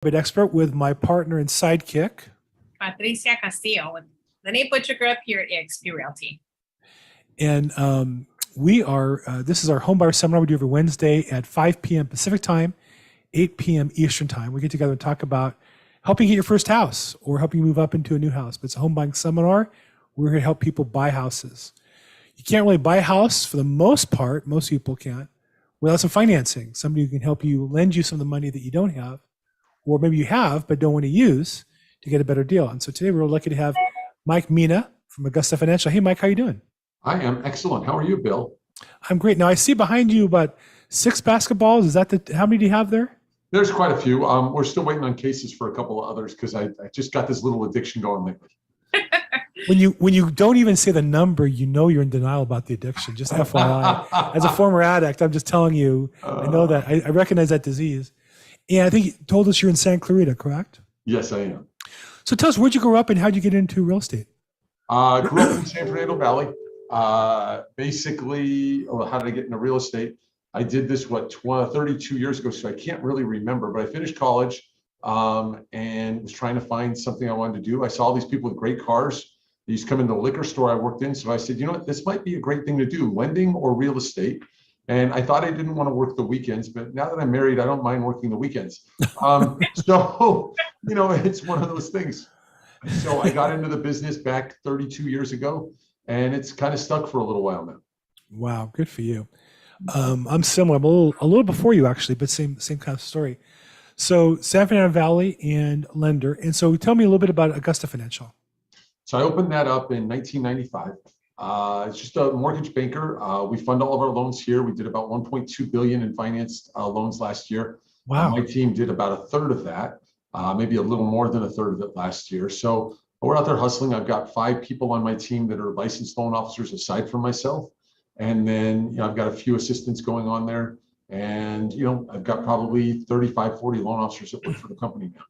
Probate expert with my partner and sidekick. Patricia Castillo with the Nate Butcher Group here at eXp Realty. And we are, this is our home buyer seminar we do every Wednesday at 5 p.m. Pacific time, 8 p.m. Eastern time. We get together and talk about helping you get your first house or helping you move up into a new house. But it's a home buying seminar. We're here to help people buy houses. You can't really buy a house for the most part, most people can't, without some financing. Somebody who can help you lend you some of the money that you don't have, or maybe you have but don't want to use to get a better deal. And so today we're lucky to have Mike Mina from Augusta Financial. Hey, Mike, how you doing? I am excellent. How are you, Bill? I'm great. Now I see behind you about 6 basketballs. Is that how many do you have there? There's quite a few. We're still waiting on cases for a couple of others because I just got this little addiction going lately. When you don't even say the number, you know you're in denial about the addiction. Just FYI. As a former addict, I'm just telling you, I know that. I recognize that disease. And I think you told us you're in Santa Clarita, correct? Yes, I am. So tell us, where'd you grow up and how'd you get into real estate? Grew up in San Fernando Valley. Basically, how did I get into real estate? I did this, 32 years ago, so I can't really remember, but I finished college and was trying to find something I wanted to do. I saw all these people with great cars. They used to come into the liquor store I worked in. So I said, you know what, this might be a great thing to do, lending or real estate. And I thought I didn't want to work the weekends, but now that I'm married, I don't mind working the weekends. So, it's one of those things. So I got into the business back 32 years ago, and it's kind of stuck for a little while now. Wow, good for you. I'm similar. I'm a little before you actually, but same kind of story. So San Fernando Valley and lender. And so tell me a little bit about Augusta Financial. So I opened that up in 1995. It's just a mortgage banker. We fund all of our loans here. We did about 1.2 billion in financed loans last year. Wow. My team did about a third of that, maybe a little more than a third of it last year. So we're out there hustling. I've got 5 people on my team that are licensed loan officers aside from myself. And then, I've got a few assistants going on there. And, I've got probably 35, 40 loan officers that work for the company now.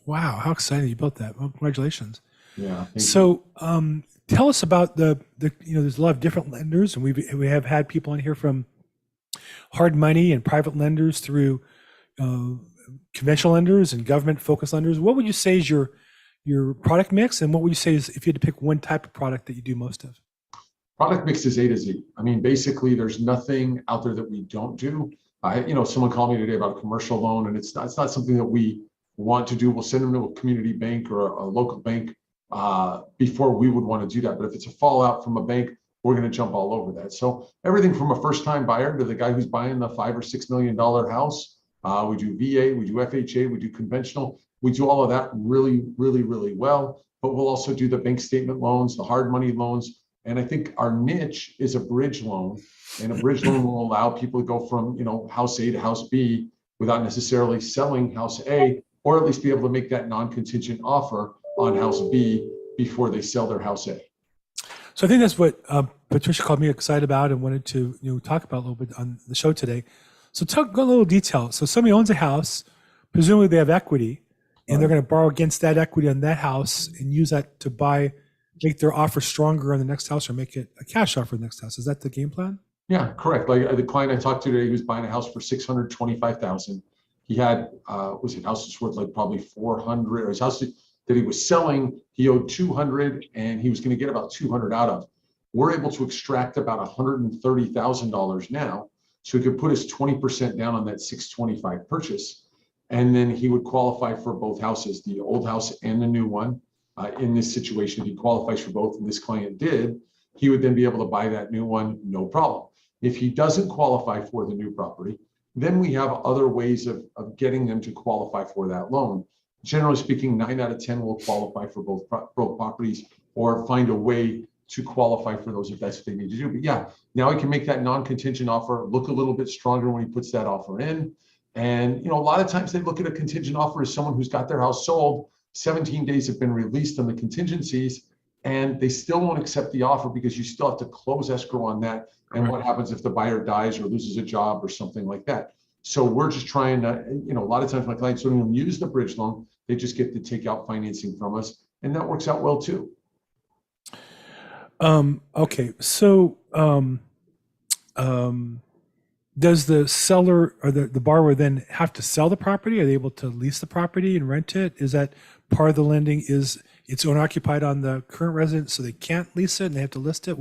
Wow. How exciting you built that. Well, congratulations. Yeah. So tell us about the there's a lot of different lenders, and we have had people on here from hard money and private lenders through conventional lenders and government focused lenders. What would you say is your product mix, and what would you say is if you had to pick one type of product that you do most of? Product mix is A to Z. I mean, basically, there's nothing out there that we don't do. Someone called me today about a commercial loan, and it's not something that we want to do. We'll send them to a community bank or a local bank before we would want to do that. But if it's a fallout from a bank, we're going to jump all over that. So everything from a first-time buyer to the guy who's buying the $5 or $6 million house. We do VA, we do FHA, we do conventional. We do all of that really, really, really well. But we'll also do the bank statement loans, the hard money loans. And I think our niche is a bridge loan, and a bridge loan will allow people to go from, house A to house B without necessarily selling house A, or at least be able to make that non-contingent offer on house B before they sell their house A. So I think that's what Patricia called me excited about and wanted to talk about a little bit on the show today. So go a little detail. So somebody owns a house, presumably they have equity, and they're going to borrow against that equity on that house and use that to make their offer stronger on the next house or make it a cash offer on the next house. Is that the game plan? Yeah, correct. Like the client I talked to today, he was buying a house for $625,000. He had, house was worth like probably 400, or his house that he was selling, he owed 200 and he was going to get about 200 out of. We're able to extract about $130,000 now. So he could put his 20% down on that 625 purchase. And then he would qualify for both houses, the old house and the new one. In this situation, if he qualifies for both, and this client did, he would then be able to buy that new one, no problem. If he doesn't qualify for the new property, then we have other ways of getting them to qualify for that loan. Generally speaking, 9 out of 10 will qualify for both properties or find a way to qualify for those if that's what they need to do. But yeah, now he can make that non-contingent offer look a little bit stronger when he puts that offer in. And a lot of times they look at a contingent offer as someone who's got their house sold, 17 days have been released on the contingencies, and they still won't accept the offer because you still have to close escrow on that. And what happens if the buyer dies or loses a job or something like that? So we're just trying to, a lot of times my clients don't even use the bridge loan. They just get to take out financing from us, and that works out well too. Okay. So Does the seller or the borrower then have to sell the property? Are they able to lease the property and rent it? Is that part of the lending? Is it's owner occupied on the current resident, so they can't lease it and they have to list it?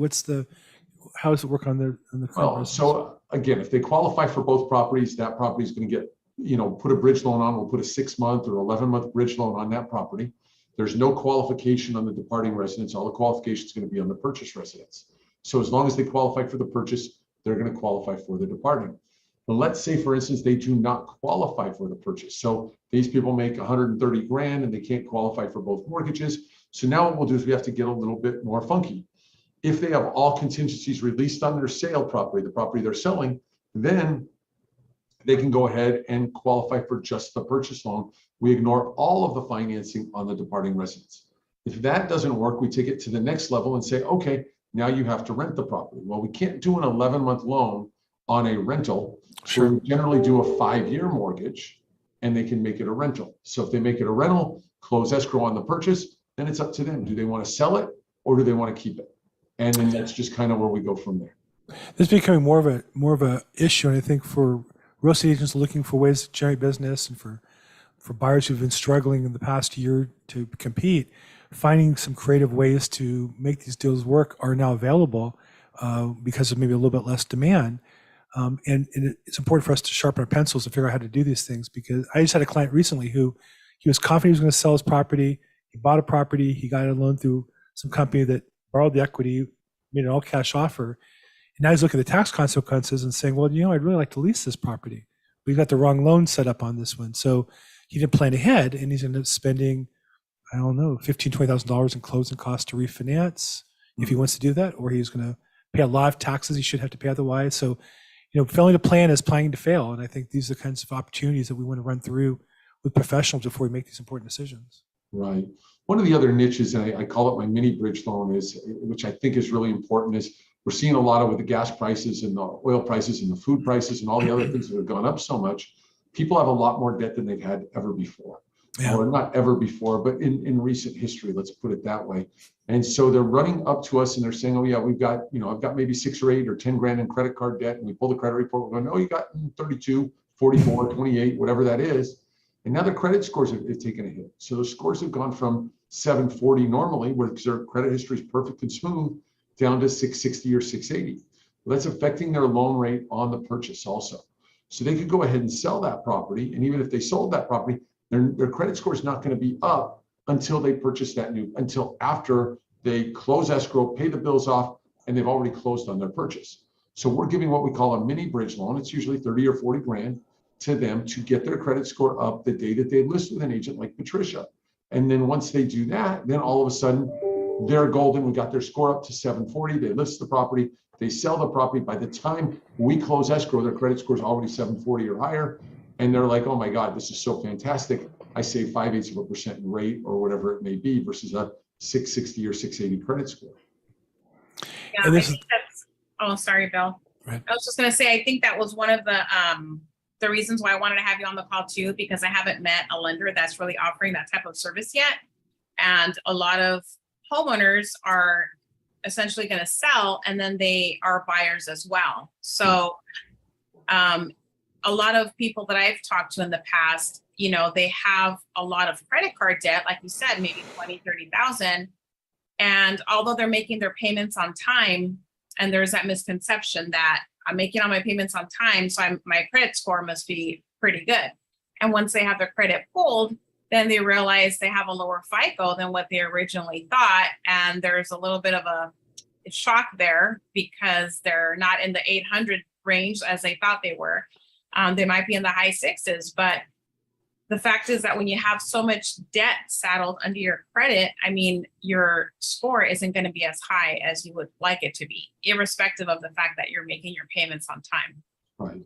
How does it work on the current Well, residents? so again, if they qualify for both properties, that property is going to get, put a bridge loan on. We'll put a 6-month or 11-month bridge loan on that property. There's no qualification on the departing residence. All the qualification is going to be on the purchase residence. So as long as they qualify for the purchase, they're going to qualify for the departing. But let's say, for instance, they do not qualify for the purchase. So these people make 130 grand and they can't qualify for both mortgages. So now what we'll do is we have to get a little bit more funky. If they have all contingencies released on their sale property, the property they're selling, then they can go ahead and qualify for just the purchase loan. We ignore all of the financing on the departing residence. If that doesn't work, we take it to the next level and say, okay, now you have to rent the property. Well, we can't do an 11-month loan on a rental. Sure. So we generally do a 5-year mortgage and they can make it a rental. So if they make it a rental, close escrow on the purchase, then it's up to them. Do they want to sell it or do they want to keep it? And then that's just kind of where we go from there. This is becoming more of a issue, and I think for real estate agents looking for ways to generate business, and for buyers who've been struggling in the past year to compete, finding some creative ways to make these deals work are now available because of maybe a little bit less demand. And it's important for us to sharpen our pencils to figure out how to do these things, because I just had a client recently who he was confident he was going to sell his property. He bought a property. He got a loan through some company that borrowed the equity, made an all cash offer. And now he's looking at the tax consequences and saying, well, I'd really like to lease this property. We got the wrong loan set up on this one. So he didn't plan ahead, and he's ended up spending, I don't know, $15,000, $20,000 in closing costs to refinance if he wants to do that, or he's going to pay a lot of taxes he should have to pay otherwise. So, failing to plan is planning to fail. And I think these are the kinds of opportunities that we want to run through with professionals before we make these important decisions. Right. One of the other niches, and I call it my mini bridge loan, which I think is really important, is we're seeing a lot of with the gas prices and the oil prices and the food prices and all the other things that have gone up so much. People have a lot more debt than they've had ever before. Yeah. Or not ever before, but in recent history, let's put it that way. And so they're running up to us and they're saying, oh yeah, we've got, I've got maybe 6 or 8 or 10 grand in credit card debt. And we pull the credit report, we're going, no, you got 32, 44, 28, whatever that is. And now their credit scores have taken a hit. So those scores have gone from 740 normally, where their credit history is perfect and smooth, down to 660 or 680. Well, that's affecting their loan rate on the purchase also. So they could go ahead and sell that property. And even if they sold that property, their credit score is not going to be up until they purchase until after they close escrow, pay the bills off, and they've already closed on their purchase. So we're giving what we call a mini bridge loan. It's usually 30 or 40 grand to them to get their credit score up the day that they list with an agent like Patricia. And then once they do that, then all of a sudden they're golden. We got their score up to 740. They list the property. They sell the property. By the time we close escrow, their credit score is already 740 or higher. And they're like, oh my God, this is so fantastic. I save 0.5% in rate or whatever it may be versus a 660 or 680 credit score. Yeah, And I this think that's, oh, sorry, Bill. Right. I was just going to say, I think that was one of the reasons why I wanted to have you on the call too, because I haven't met a lender that's really offering that type of service yet. And a lot of homeowners are essentially going to sell, and then they are buyers as well. So a lot of people that I've talked to in the past, they have a lot of credit card debt, like you said, maybe 20, 30,000. And although they're making their payments on time, and there's that misconception that I'm making all my payments on time, so my credit score must be pretty good. And once they have their credit pulled, then they realize they have a lower FICO than what they originally thought. And there's a little bit of a shock there because they're not in the 800 range as they thought they were. They might be in the high 6s, but the fact is that when you have so much debt saddled under your credit, your score isn't going to be as high as you would like it to be, irrespective of the fact that you're making your payments on time. Right.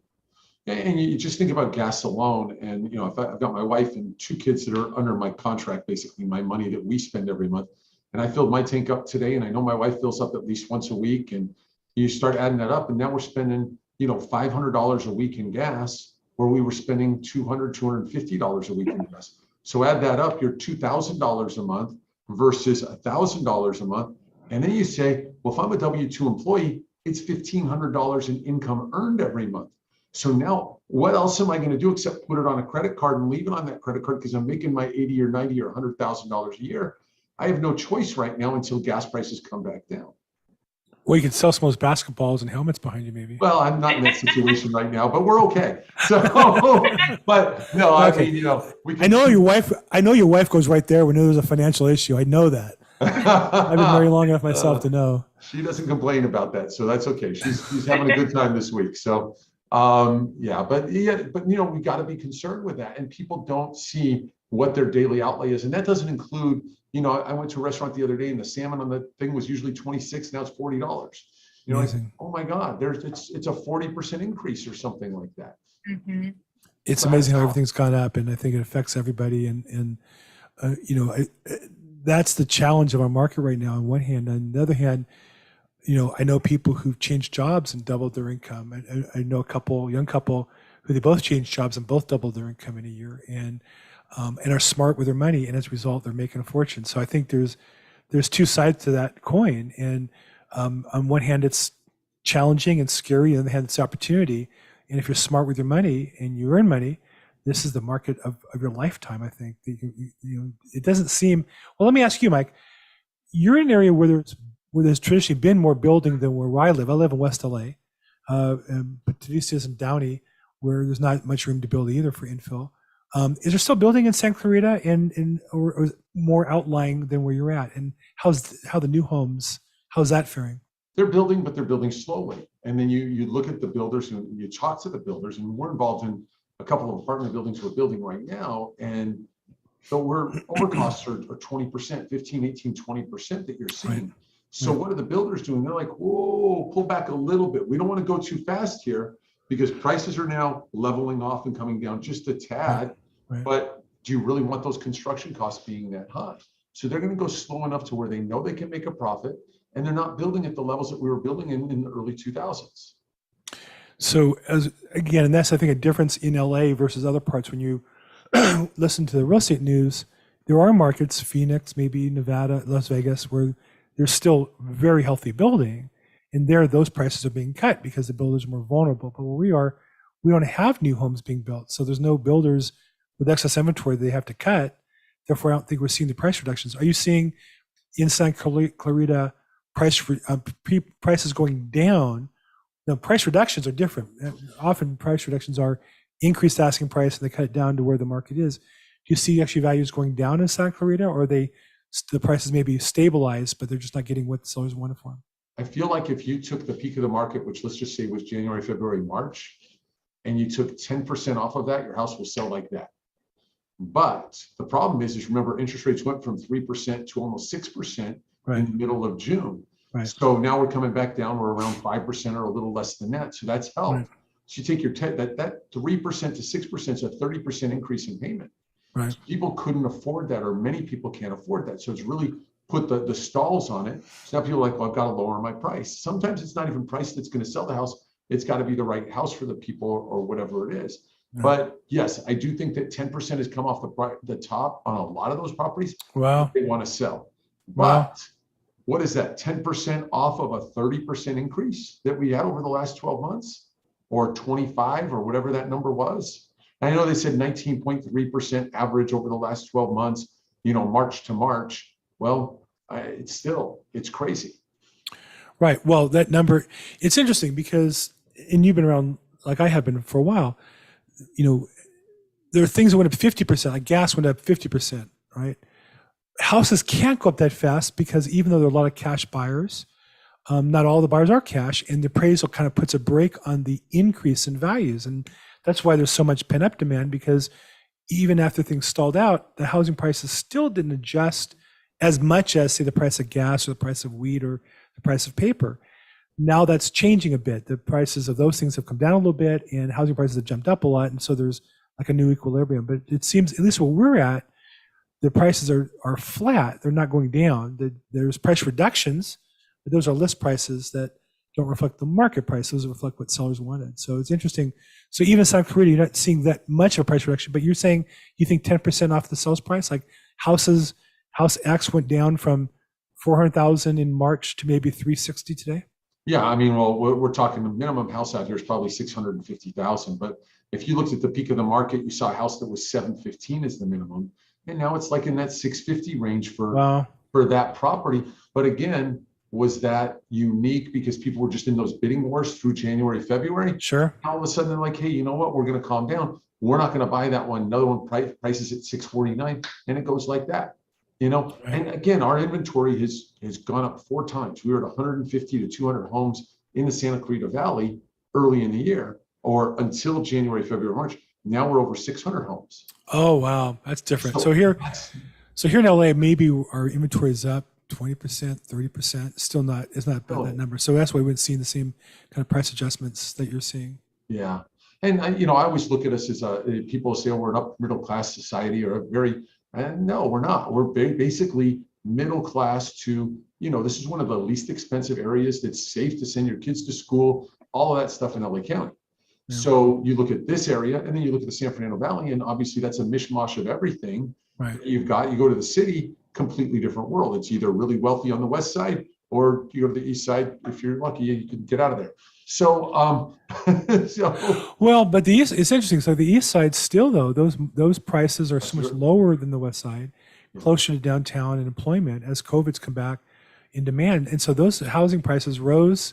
And you just think about gas alone. And, if I've got my wife and 2 kids that are under my contract, basically my money that we spend every month. And I filled my tank up today, and I know my wife fills up at least once a week. And you start adding that up, and now we're spending, $500 a week in gas, where we were spending $200, $250 a week in gas. So add that up, you're $2,000 a month versus $1,000 a month. And then you say, well, if I'm a W-2 employee, it's $1,500 in income earned every month. So now what else am I going to do except put it on a credit card and leave it on that credit card because I'm making my 80 or 90 or $100,000 a year? I have no choice right now until gas prices come back down. Well, you could sell some of those basketballs and helmets behind you, maybe. Well, I'm not in that situation right now, but we're okay. So, but no, I Okay. mean, you know, we can I know your wife goes right there when there's a financial issue. I know that. I've been married long enough myself to know. She doesn't complain about that, so that's okay. She's having a good time this week. So, yeah, but you know, we got to be concerned with that, and people don't see what their daily outlay is, and that doesn't include. You know, I went to a restaurant the other day, and the salmon on the thing was usually $26. Now it's $40. You know, like, oh my God, it's a 40% increase or something like that. Mhm. It's So amazing how that's everything's gone up, and I think it affects everybody. And you know, that's the challenge of our market right now. On one hand, on the other hand, you know, I know people who've changed jobs and doubled their income. I know a young couple who they both changed jobs and both doubled their income in a year, and are smart with their money, and as a result, they're making a fortune. So I think there's two sides to that coin, and on one hand, it's challenging and scary, and on the other hand, it's opportunity. And if you're smart with your money and you earn money, this is the market of your lifetime. I think you know, it doesn't seem. Well, let me ask you, Mike. You're in an area where there's traditionally been more building than where I live. I live in West LA, but Tadeusz is in Downey, where there's not much room to build either for infill. Is there still building in Santa Clarita or more outlying than where you're at? And how the new homes, how's that faring? They're building, but they're building slowly. And then you look at the builders and you talk to the builders, and we're involved in a couple of apartment buildings we're building right now. And so overcosts are 20%, 15, 18, 20% that you're seeing. Right. So what are the builders doing? They're like, whoa, pull back a little bit. We don't want to go too fast here because prices are now leveling off and coming down just a tad. Right. But do you really want those construction costs being that high? So they're going to go slow enough to where they know they can make a profit, and they're not building at the levels that we were building in the early 2000s. So and that's, I think, a difference in LA versus other parts. When you listen to the real estate news, there are markets, Phoenix, maybe Nevada, Las Vegas, where there's still very healthy building, and there those prices are being cut because the builders are more vulnerable. But where we are, we don't have new homes being built, so there's no builders with excess inventory they have to cut. Therefore, I don't think we're seeing the price reductions. Are you seeing in Santa Clarita prices going down? Now, price reductions are different. Often price reductions are increased asking price and they cut it down to where the market is. Do you see actually values going down in Santa Clarita, or are the prices maybe stabilized, but they're just not getting what sellers wanted for them? I feel like if you took the peak of the market, which let's just say was January, February, March, and you took 10% off of that, your house will sell like that. But the problem is remember, interest rates went from 3% to almost 6% Right. in the middle of June. Right. So now we're coming back down. We're around 5% or a little less than that. So that's helped. Right. So you take your that 3% to 6% is a 30% increase in payment. Right. So people couldn't afford that, or many people can't afford that. So it's really put the stalls on it. So now people are like, well, I've got to lower my price. Sometimes it's not even price that's going to sell the house. It's got to be the right house for the people or whatever it is. Right. But yes, I do think that 10% has come off the top on a lot of those properties. Wow. They want to sell. Wow. But what is that? 10% off of a 30% increase that we had over the last 12 months, or 25, or whatever that number was. I know they said 19.3% average over the last 12 months, you know, March to March. Well, it's crazy. Right. Well, that number, it's interesting because, and you've been around like I have been for a while, you know, there are things that went up 50%, like gas went up 50%, right? Houses can't go up that fast because even though there are a lot of cash buyers, not all the buyers are cash, and the appraisal kind of puts a brake on the increase in values. And that's why there's so much pent up demand, because even after things stalled out, the housing prices still didn't adjust as much as, say, the price of gas or the price of wheat or the price of paper. Now that's changing a bit. The prices of those things have come down a little bit, and housing prices have jumped up a lot. And so there's like a new equilibrium. But it seems, at least where we're at, the prices are flat. They're not going down. There's price reductions, but those are list prices that don't reflect the market price. Those reflect what sellers wanted. So it's interesting. So even in South Korea, you're not seeing that much of a price reduction, but you're saying you think 10% off the sales price? Like House X went down from 400,000 in March to maybe 360 today? Yeah, I mean, well, we're talking the minimum house out here is probably 650,000. But if you looked at the peak of the market, you saw a house that was 715 as the minimum. And now it's like in that 650 range Wow. for that property. But again, was that unique because people were just in those bidding wars through January, February? Sure. All of a sudden they're like, hey, you know what? We're going to calm down. We're not going to buy that one. Another one prices at 649, and it goes like that. Right. And again, our inventory has gone up 4 times. We were at 150 to 200 homes in the Santa Clarita Valley early in the year, or until January, February, March. Now we're over 600 homes. Oh, wow. That's different. So So here, that's, so here in LA, maybe our inventory is up 20%, 30%. Still not, it's not about that Oh. number. So that's why we haven't seen the same kind of price adjustments that you're seeing. Yeah. And I always look at us as people say, oh, we're an upper middle class society or a very, and no, we're not. We're basically middle class to, this is one of the least expensive areas that's safe to send your kids to school, all of that stuff in LA County. Yeah. So you look at this area and then you look at the San Fernando Valley, and obviously that's a mishmash of everything. Right. You go to the city, completely different world. It's either really wealthy on the west side, or you go to the east side. If you're lucky, you can get out of there. So, Well, but the east, it's interesting. So the east side still, though, those prices are so much lower than the west side, closer to downtown and employment as COVID's come back in demand. And so those housing prices rose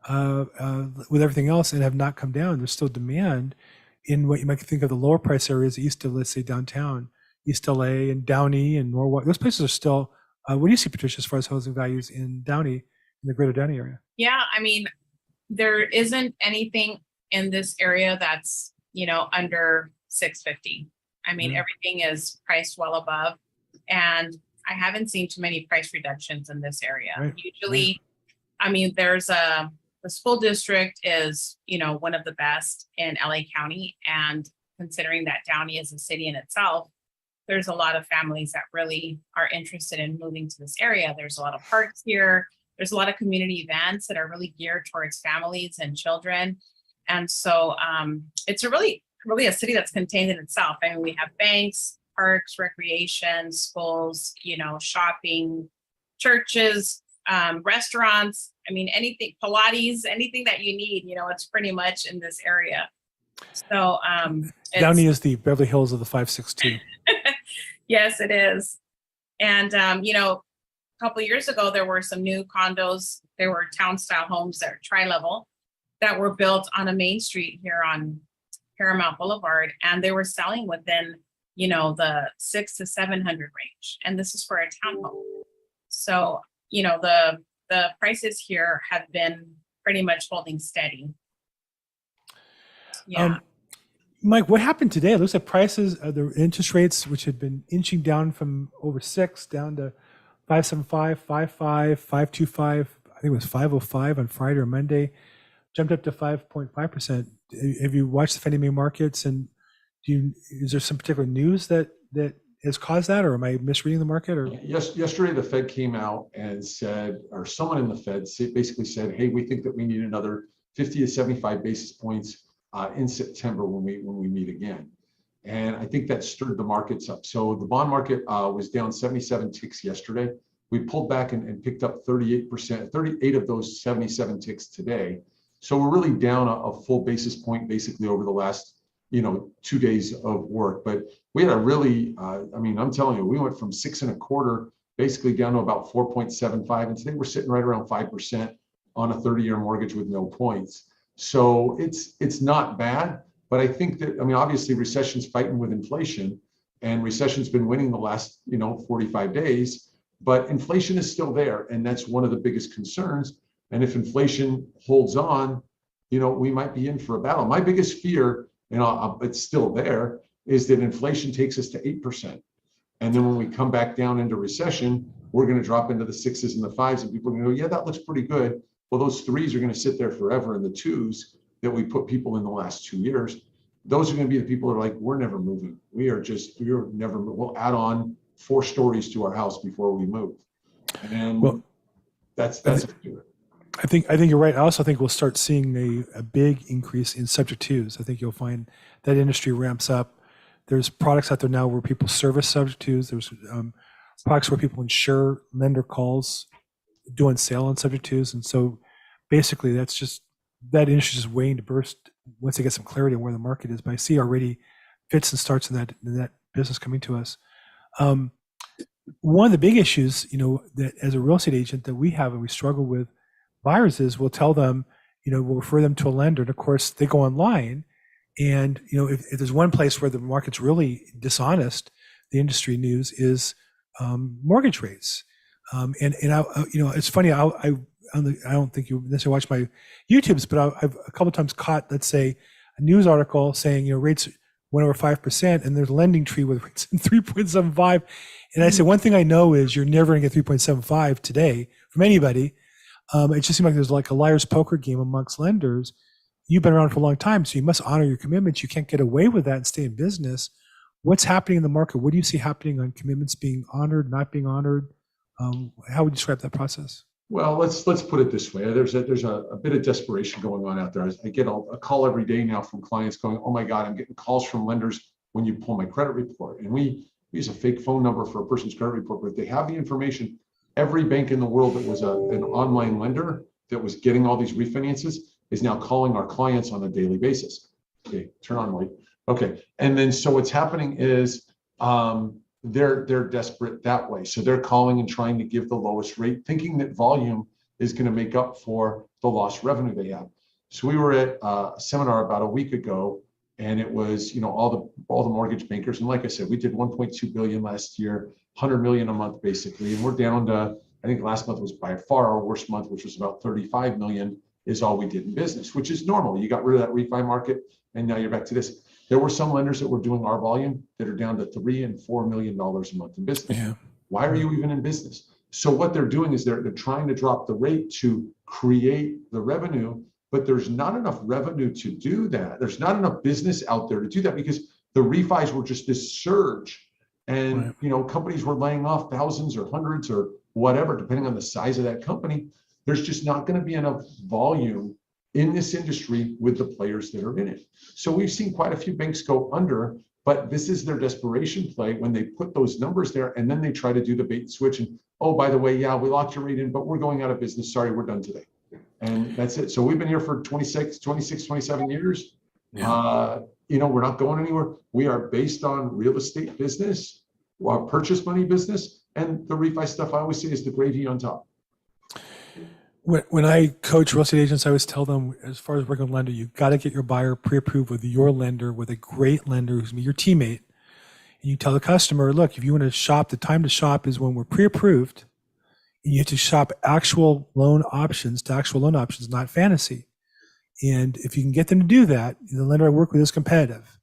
with everything else and have not come down. There's still demand in what you might think of the lower price areas east of, let's say, downtown, East LA and Downey and Norwalk. Those places are still, what do you see, Patricia, as far as housing values in Downey, in the greater Downey area? Yeah, I mean, there isn't anything in this area that's, under 650. I mean, Yeah. everything is priced well above, and I haven't seen too many price reductions in this area. Right, Usually, I mean, the school district is, one of the best in LA County, and considering that Downey is a city in itself, there's a lot of families that really are interested in moving to this area. There's a lot of parks here. There's a lot of community events that are really geared towards families and children. And so it's really a city that's contained in itself. I mean, we have banks, parks, recreation, schools, shopping, churches, restaurants. I mean, anything, Pilates, anything that you need, it's pretty much in this area. So Downey is the Beverly Hills of the 562. Yes, it is. And, a couple of years ago, there were some new condos. There were town style homes that are tri-level that were built on a main street here on Paramount Boulevard. And they were selling within, the 600 to 700 range. And this is for a townhome. So, the prices here have been pretty much holding steady. Yeah. Mike, what happened today? It looks like prices, the interest rates, which had been inching down from over 6 down to 5.75, 5.5, 5.25. I think it was 5.05 on Friday or Monday, jumped up to 5.5%. Have you watched the Fannie Mae markets, and is there some particular news that has caused that, or am I misreading the market? Or yesterday the Fed came out and said, or someone in the Fed basically said, hey, we think that we need another 50 to 75 basis points in September when we meet again. And I think that stirred the markets up. So the bond market was down 77 ticks yesterday. We pulled back and picked up 38%, 38 of those 77 ticks today. So we're really down a full basis point basically over the last 2 days of work. But we had a really, I'm telling you, we went from 6.25 basically down to about 4.75, and today we're sitting right around 5% on a 30-year mortgage with no points. So it's not bad, but I think that, obviously recession's fighting with inflation, and recession's been winning the last 45 days, but inflation is still there, and that's one of the biggest concerns. And if inflation holds on, we might be in for a battle. My biggest fear, and it's still there, is that inflation takes us to 8%. And then when we come back down into recession, we're going to drop into the 6s and the 5s, and people are going to go, yeah, that looks pretty good. Well, those 3s are going to sit there forever, and the 2s that we put people in the last 2 years, those are going to be the people that are like, we're never moving. We'll add on 4 stories to our house before we move. And that's I think you're right. I also think we'll start seeing a big increase in subject twos. I think you'll find that industry ramps up. There's products out there now where people service subject twos. There's products where people insure lender calls, doing sale on subject twos. And so basically that industry is waiting to burst once they get some clarity on where the market is. But I see already fits and starts in that business coming to us. One of the big issues, that as a real estate agent that we have and we struggle with buyers is we'll tell them, we'll refer them to a lender. And of course they go online and, if there's one place where the market's really dishonest, the industry news is mortgage rates. And it's funny. I don't think you necessarily watch my YouTubes, but I've a couple of times caught, let's say, a news article saying, rates went over 5%, and there's a lending tree with rates in 3.75. And I say, one thing I know is you're never going to get 3.75 today from anybody. It just seems like there's like a liar's poker game amongst lenders. You've been around for a long time, so you must honor your commitments. You can't get away with that and stay in business. What's happening in the market? What do you see happening on commitments being honored, not being honored? How would you describe that process? Well, let's put it this way. There's a bit of desperation going on out there. I get a call every day now from clients going, "Oh my God, I'm getting calls from lenders when you pull my credit report." And we use a fake phone number for a person's credit report, but if they have the information. Every bank in the world that was an online lender that was getting all these refinances is now calling our clients on a daily basis. Okay, turn on light. Okay, and then so what's happening is they're desperate that way. So they're calling and trying to give the lowest rate, thinking that volume is going to make up for the lost revenue they have. So we were at a seminar about a week ago, and it was all the mortgage bankers. And like I said, we did 1.2 billion last year, 100 million a month basically, and we're down to, I think last month was by far our worst month, which was about 35 million is all we did in business, which is normal. You got rid of that refi market, and now you're back to this. There were some lenders that were doing our volume that are down to $3 and $4 million a month in business. Yeah. Why are you even in business? So what they're doing is they're trying to drop the rate to create the revenue, but there's not enough revenue to do that. There's not enough business out there to do that because the refis were just this surge, and right. Companies were laying off thousands or hundreds or whatever, depending on the size of that company. There's just not going to be enough volume in this industry with the players that are in it. So we've seen quite a few banks go under, but this is their desperation play when they put those numbers there and then they try to do the bait and switch and, oh, by the way, yeah, we locked your rate in, but we're going out of business. Sorry, we're done today. And that's it. So we've been here for 26, 27 years. Yeah. We're not going anywhere. We are based on real estate business, purchase money business, and the refi stuff I always say is the gravy on top. When I coach real estate agents, I always tell them, as far as working with a lender, you got to get your buyer pre-approved with your lender, with a great lender who's going to be your teammate. And you tell the customer, look, if you want to shop, the time to shop is when we're pre-approved. And you have to shop actual loan options to actual loan options, not fantasy. And if you can get them to do that, the lender I work with is competitive.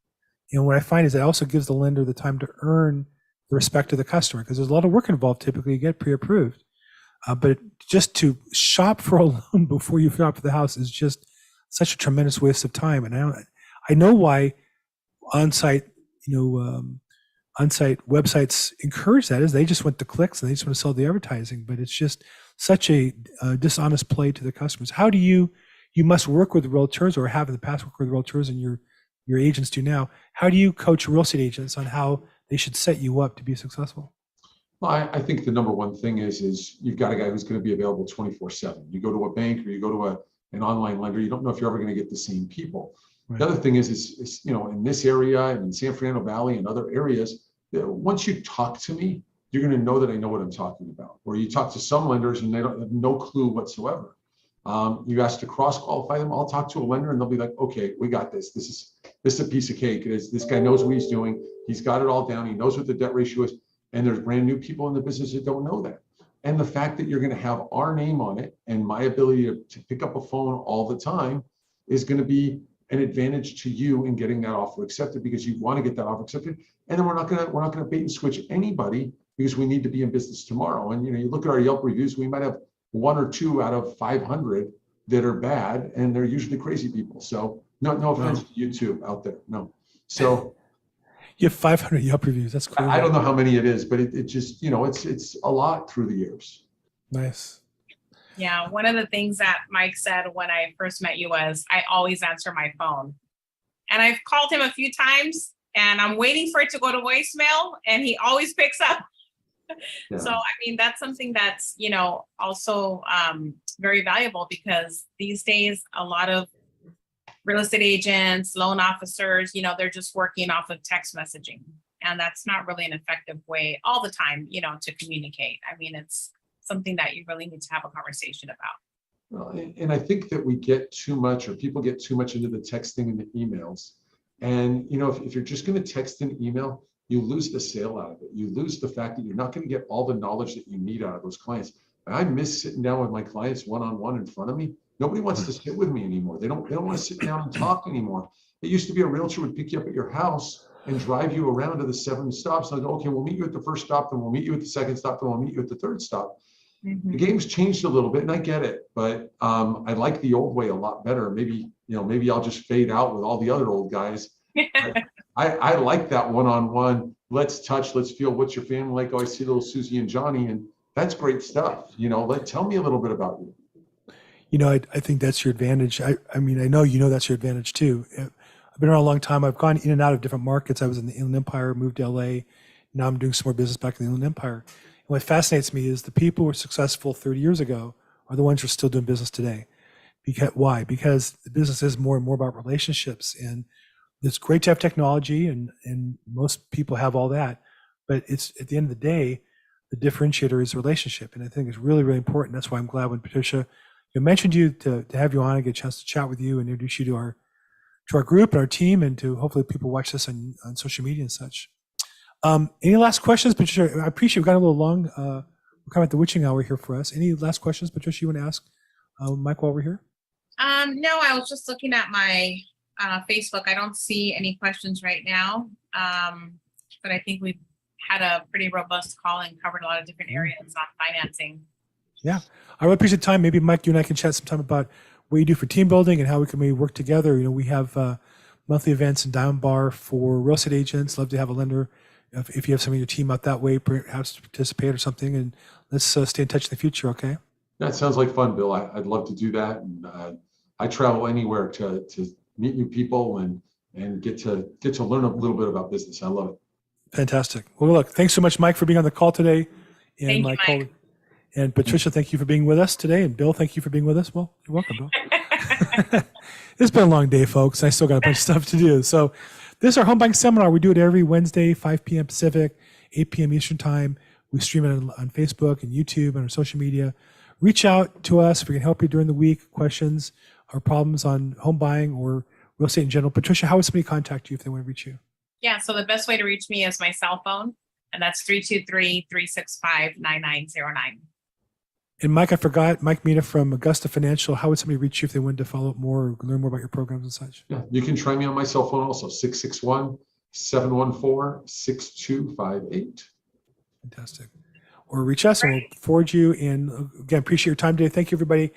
And what I find is it also gives the lender the time to earn the respect of the customer, because there's a lot of work involved typically to get pre-approved. But just to shop for a loan before you shop for the house is just such a tremendous waste of time. And I know why on-site websites encourage that, is they just want the clicks and they just want to sell the advertising. But it's just such a dishonest play to the customers. How do you must work with realtors, or have in the past worked with realtors, and your agents do now. How do you coach real estate agents on how they should set you up to be successful? Well, I think the number one thing is you've got a guy who's going to be available 24/7. You go to a bank or you go to an online lender, you don't know if you're ever going to get the same people. Right. The other thing is in this area and in San Fernando Valley and other areas, once you talk to me, you're going to know that I know what I'm talking about. Or you talk to some lenders and they don't have no clue whatsoever. You ask to cross qualify them. I'll talk to a lender and they'll be like, okay, we got this. This is a piece of cake. This guy knows what he's doing. He's got it all down. He knows what the debt ratio is. And there's brand new people in the business that don't know that. And the fact that you're going to have our name on it and my ability to pick up a phone all the time is going to be an advantage to you in getting that offer accepted, because you want to get that offer accepted. And then we're not going to bait and switch anybody, because we need to be in business tomorrow. And you look at our Yelp reviews, we might have 1 or 2 out of 500 that are bad, and they're usually crazy people. So no offense to you two out there. No. So you have 500 Yelp reviews. That's cool. I don't know how many it is, but it just, it's a lot through the years. Nice. Yeah. One of the things that Mike said when I first met you was, I always answer my phone. And I've called him a few times and I'm waiting for it to go to voicemail, and he always picks up. Yeah. So, I mean, that's something that's, also very valuable because these days, a lot of real estate agents, loan officers, they're just working off of text messaging. And that's not really an effective way all the time, to communicate. I mean, it's something that you really need to have a conversation about. Well, and I think that we get too much, or people get too much into the texting and the emails. And, if you're just going to text and email, you lose the sale out of it. You lose the fact that you're not going to get all the knowledge that you need out of those clients. And I miss sitting down with my clients one-on-one in front of me. Nobody wants to sit with me anymore. They don't want to sit down and talk anymore. It used to be a realtor would pick you up at your house and drive you around to the 7 stops. And I'd go, okay, we'll meet you at the first stop, then we'll meet you at the second stop, then we'll meet you at the third stop. The game's changed a little bit, and I get it, but I like the old way a lot better. Maybe I'll just fade out with all the other old guys. I like that one-on-one. Let's touch, let's feel. What's your family like? Oh, I see little Susie and Johnny, and that's great stuff. Tell me a little bit about you. I think that's your advantage. I mean, I know that's your advantage too. I've been around a long time. I've gone in and out of different markets. I was in the Inland Empire, moved to LA. Now I'm doing some more business back in the Inland Empire. And what fascinates me is the people who were successful 30 years ago are the ones who are still doing business today. Why? Because the business is more and more about relationships. And it's great to have technology, and most people have all that. But it's at the end of the day, the differentiator is relationship. And I think it's really, really important. That's why I'm glad when Patricia mentioned you to have you on and get a chance to chat with you and introduce you to our group and our team, and to hopefully people watch this on social media and such. Any last questions, Patricia? I appreciate we've got a little long. We're kind of at the witching hour here for us. Any last questions, Patricia, you want to ask Mike while we're here? No, I was just looking at my Facebook. I don't see any questions right now, but I think we've had a pretty robust call and covered a lot of different areas on financing. Yeah, I really appreciate the time. Maybe Mike, you and I can chat sometime about what you do for team building and how we can maybe work together. We have monthly events in Diamond Bar for real estate agents. Love to have a lender. If you have some of your team out that way, perhaps to participate or something, and let's stay in touch in the future, okay? That sounds like fun, Bill. I'd love to do that. And I travel anywhere to meet new people and get to learn a little bit about business. I love it. Fantastic. Well, look, thanks so much, Mike, for being on the call today. And Thank you, Mike. And Patricia, thank you for being with us today. And Bill, thank you for being with us. Well, you're welcome, Bill. It's been a long day, folks. I still got a bunch of stuff to do. So this is our home buying seminar. We do it every Wednesday, 5 p.m. Pacific, 8 p.m. Eastern time. We stream it on Facebook and YouTube and our social media. Reach out to us if we can help you during the week. Questions or problems on home buying or real estate in general. Patricia, how would somebody contact you if they want to reach you? Yeah, so the best way to reach me is my cell phone, and that's 323-365-9909. And Mike, I forgot, Mike Mina from Augusta Financial. How would somebody reach you if they wanted to follow up more or learn more about your programs and such? Yeah, you can try me on my cell phone also, 661-714-6258. Fantastic. Or reach us and we'll forward you. And again, appreciate your time today. Thank you, everybody.